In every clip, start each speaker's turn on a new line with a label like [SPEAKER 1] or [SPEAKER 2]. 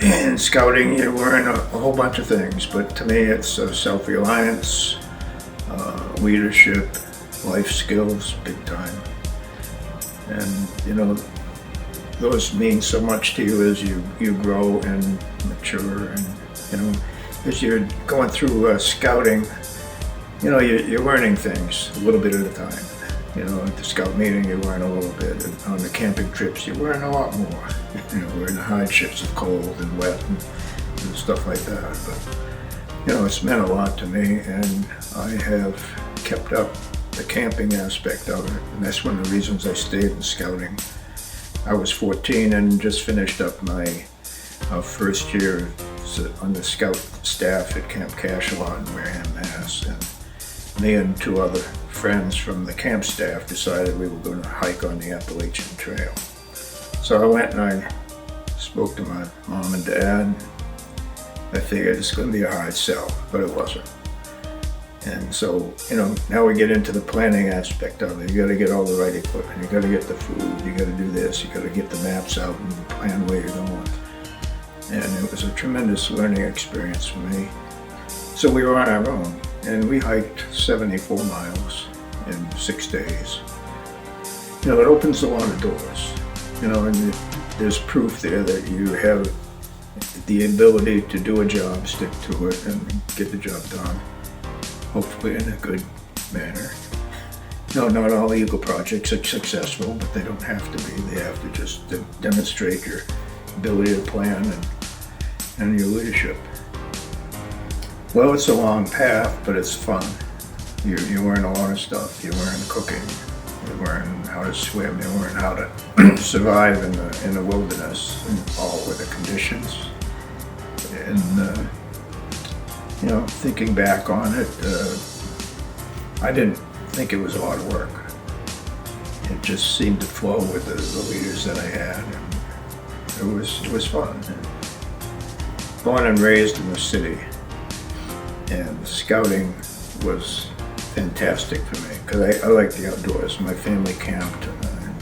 [SPEAKER 1] In scouting, you learn a whole bunch of things, but to me it's self-reliance, leadership, life skills, big time. And you know, those mean so much to you as you grow and mature. And you know, as you're going through scouting, you know, you're learning things a little bit at a time. You know, at the scout meeting you learn a little bit, and on the camping trips you learn a lot more. You know, learn the hardships of cold and wet and stuff like that. But you know, it's meant a lot to me, and I have kept up the camping aspect of it, and that's one of the reasons I stayed in scouting. I was 14 and just finished up my first year on the scout staff at Camp Cachalot in Wareham, Mass. And me and two other friends from the camp staff decided we were going to hike on the Appalachian Trail. So I went and I spoke to my mom and dad. I figured it's going to be a hard sell, but it wasn't. And so, you know, now we get into the planning aspect of it. You got to get all the right equipment. You got to get the food. You got to do this. You got to get the maps out and plan where you're going. And it was a tremendous learning experience for me. So we were on our own, and we hiked 74 miles in 6 days. You know, it opens a lot of doors. You know, and there's proof there that you have the ability to do a job, stick to it, and get the job done. Hopefully in a good manner. No, not all Eagle projects are successful, but they don't have to be. They have to just demonstrate your ability to plan and your leadership. Well, it's a long path, but it's fun. You learn a lot of stuff. You learn cooking. You learn how to swim. You learn how to survive in the wilderness in all weather conditions. And you know, thinking back on it, I didn't think it was a lot of work. It just seemed to flow with the leaders that I had, and it was fun. And born and raised in the city, and scouting was fantastic for me because I like the outdoors. My family camped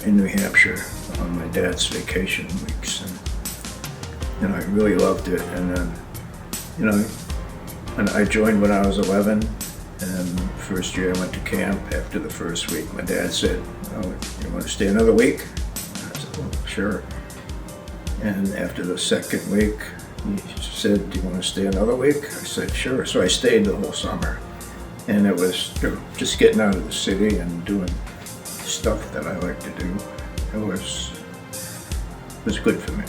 [SPEAKER 1] in New Hampshire on my dad's vacation weeks, and you know, I really loved it. And then, you know, and I joined when I was 11, and first year I went to camp. After the first week, my dad said, "Oh, you want to stay another week?" I said, "Well, sure." And after the second week, he said, "Do you want to stay another week?" I said, "Sure." So I stayed the whole summer, and it was, you know, just getting out of the city and doing stuff that I like to do. It was good for me.